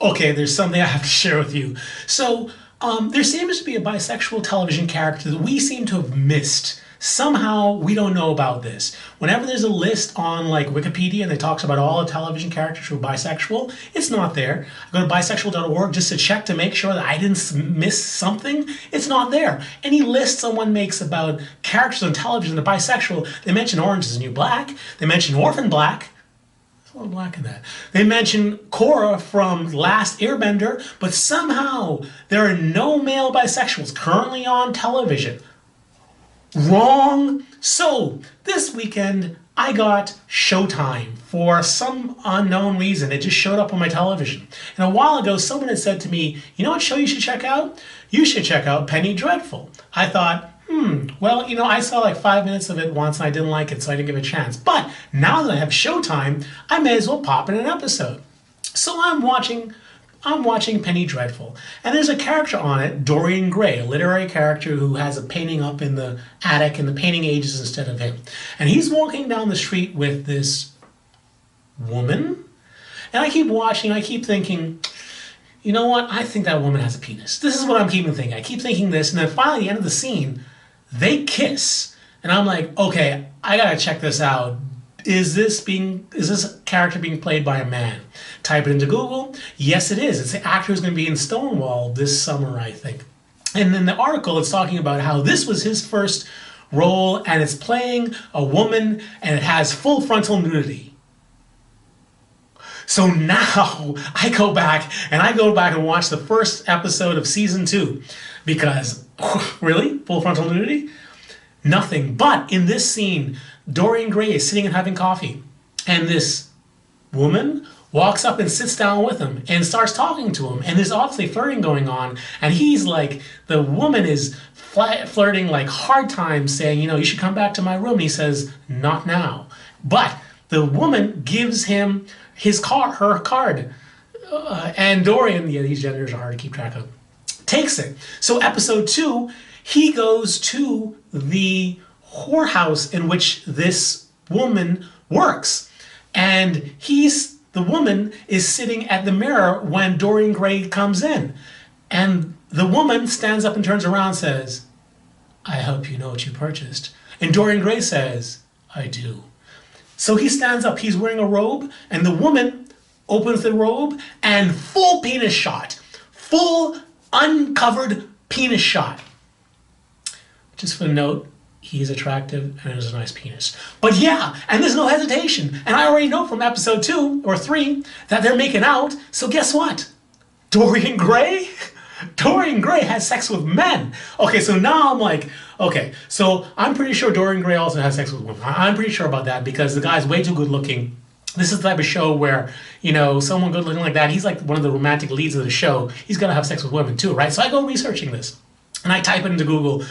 Okay, there's something I have to share with you. So, there seems to be a bisexual television character that we seem to have missed. Somehow we don't know about this. Whenever there's a list on like Wikipedia and it talks about all the television characters who are bisexual, it's not there. I go to bisexual.org just to check to make sure that I didn't miss something. It's not there. Any list someone makes about characters on television that are bisexual, they mention Orange is the New Black, they mention Orphan Black, a little black in that. They mention Korra from Last Airbender, but somehow there are no male bisexuals currently on television. Wrong. So this weekend I got Showtime for some unknown reason. It just showed up on my television. And a while ago someone had said to me, you know what show you should check out? You should check out Penny Dreadful. I thought, well, I saw like 5 minutes of it once and I didn't like it, so I didn't give it a chance. But now that I have Showtime, I may as well pop in an episode. So I'm watching Penny Dreadful, and there's a character on it, Dorian Gray, a literary character who has a painting up in the attic, and the painting ages instead of him. And he's walking down the street with this woman, and I keep watching, I keep thinking, you know what, I think that woman has a penis. This is what I'm keeping thinking. I keep thinking this, and then finally at the end of the scene, they kiss. And I'm like, okay, I gotta check this out. Is this character being played by a man? Type it into Google. Yes, it is. It's the actor who's going to be in Stonewall this summer, I think. And in the article, it's talking about how this was his first role, and it's playing a woman, and it has full frontal nudity. So now I go back and watch the first episode of season 2 because, really? Full frontal nudity? Nothing. But in this scene, Dorian Gray is sitting and having coffee, and this woman walks up and sits down with him and starts talking to him, and there's obviously flirting going on, and he's like, the woman is flirting like hard times, saying, you should come back to my room, and he says, not now. But the woman gives him her card, and Dorian, these genders are hard to keep track of, takes it. So episode 2, he goes to the whorehouse in which this woman works, and the woman is sitting at the mirror when Dorian Gray comes in, and the woman stands up and turns around and says, I hope you know what you purchased. And Dorian Gray says, I do. So he stands up, he's wearing a robe, and the woman opens the robe, and full penis shot. Full uncovered penis shot. Just for a note, he's attractive and has a nice penis. But yeah, and there's no hesitation. And I already know from episode 2 or 3 that they're making out. So guess what? Dorian Gray? Dorian Gray has sex with men. Okay, so now I'm like, okay, so I'm pretty sure Dorian Gray also has sex with women. I'm pretty sure about that because the guy's way too good looking. This is the type of show where, someone good looking like that, he's like one of the romantic leads of the show. He's got to have sex with women too, right? So I go researching this. And I type it into Google,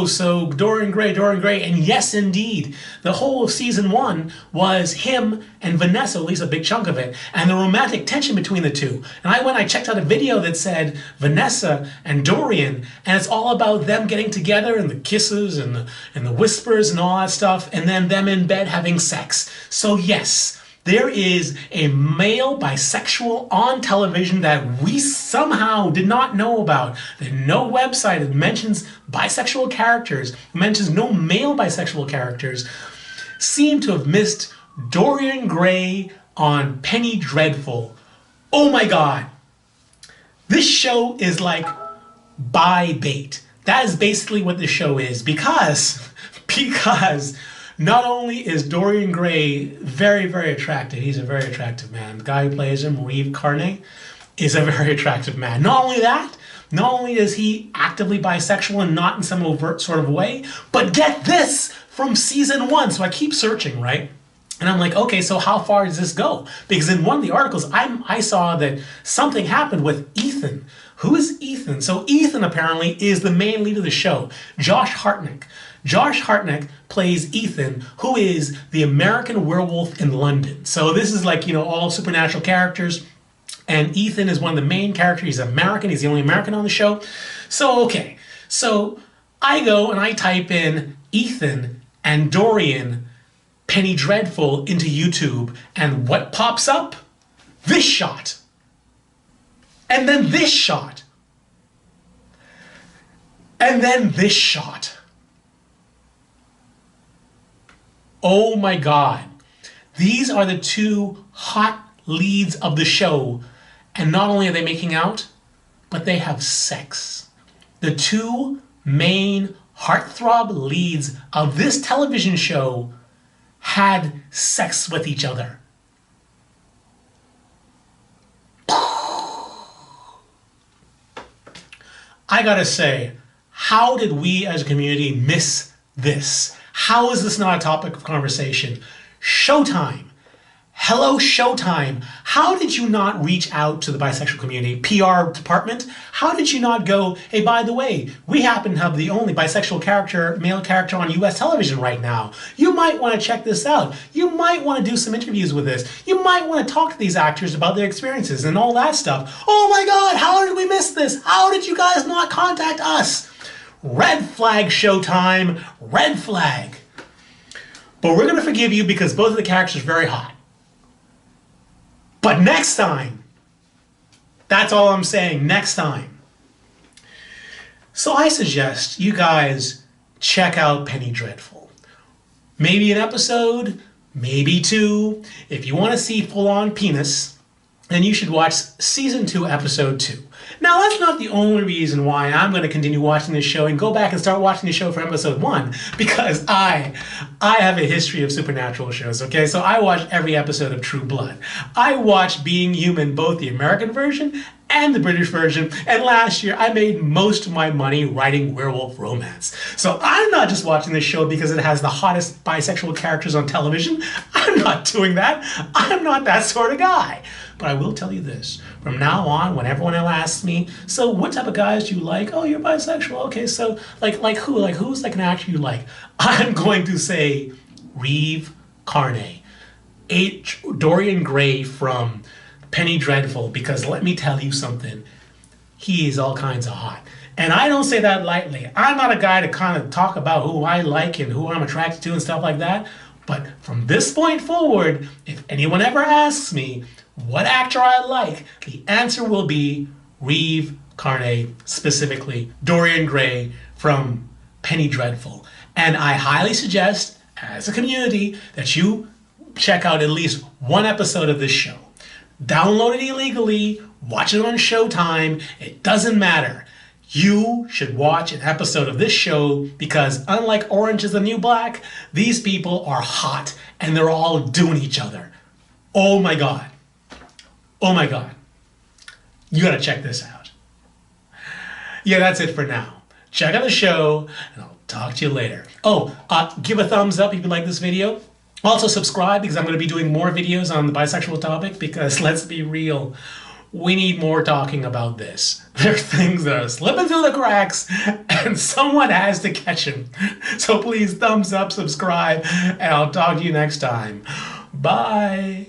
so Dorian Gray, and yes, indeed, the whole of season 1 was him and Vanessa, at least a big chunk of it, and the romantic tension between the two. And I checked out a video that said Vanessa and Dorian, and it's all about them getting together and the kisses and the whispers and all that stuff, and then them in bed having sex. So yes, there is a male bisexual on television that we somehow did not know about. There's no website that mentions bisexual characters, mentions no male bisexual characters. Seem to have missed Dorian Gray on Penny Dreadful. Oh my God. This show is like bi bait. That is basically what this show is because not only is Dorian Gray very, very attractive, he's a very attractive man. The guy who plays him, Reeve Carney, is a very attractive man. Not only that, not only is he actively bisexual and not in some overt sort of way, but get this, from season 1. So I keep searching, right? And I'm like, okay, so how far does this go? Because in one of the articles, I saw that something happened with Ethan. Who is Ethan? So Ethan apparently is the main lead of the show, Josh Hartnett. Josh Hartnett plays Ethan, who is the American werewolf in London. So this is like, all supernatural characters. And Ethan is one of the main characters. He's American. He's the only American on the show. So, okay. So I go and I type in Ethan and Dorian Penny Dreadful into YouTube. And what pops up? This shot. And then this shot. And then this shot. Oh my God. These are the two hot leads of the show. And not only are they making out, but they have sex. The two main heartthrob leads of this television show had sex with each other. I gotta say, how did we as a community miss this? How is this not a topic of conversation? Showtime. Hello, Showtime. How did you not reach out to the bisexual community, PR department? How did you not go, hey, by the way, we happen to have the only bisexual character, male character on US television right now. You might want to check this out. You might want to do some interviews with this. You might want to talk to these actors about their experiences and all that stuff. Oh my God, how did we miss this? How did you guys not contact us? Red flag, Showtime, red flag. But we're going to forgive you because both of the characters are very hot. But next time, that's all I'm saying, next time. So I suggest you guys check out Penny Dreadful. Maybe an episode, maybe two. If you want to see full-on penis, then you should watch season 2, episode 2. Now, that's not the only reason why I'm going to continue watching this show and go back and start watching the show for episode 1, because I have a history of supernatural shows, okay? So I watched every episode of True Blood. I watched Being Human, both the American version and the British version, and last year I made most of my money writing werewolf romance. So I'm not just watching this show because it has the hottest bisexual characters on television. I'm not doing that. I'm not that sort of guy. But I will tell you this, from now on, when everyone else asks me, so what type of guys do you like? Oh, you're bisexual. Okay, so like who? Like who's like an actor you like? I'm going to say Reeve Carney, Dorian Gray from Penny Dreadful, because let me tell you something, he is all kinds of hot. And I don't say that lightly. I'm not a guy to kind of talk about who I like and who I'm attracted to and stuff like that. But from this point forward, if anyone ever asks me what actor I like, the answer will be Reeve Carney, specifically Dorian Gray from Penny Dreadful. And I highly suggest, as a community, that you check out at least one episode of this show. Download it illegally, watch it on Showtime, it doesn't matter. You should watch an episode of this show because unlike Orange is the New Black, these people are hot and they're all doing each other. Oh my God. Oh my God. You gotta check this out. Yeah, that's it for now. Check out the show and I'll talk to you later. Oh, give a thumbs up if you like this video. Also subscribe because I'm going to be doing more videos on the bisexual topic because let's be real, we need more talking about this. There are things that are slipping through the cracks and someone has to catch them. So please thumbs up, subscribe, and I'll talk to you next time. Bye.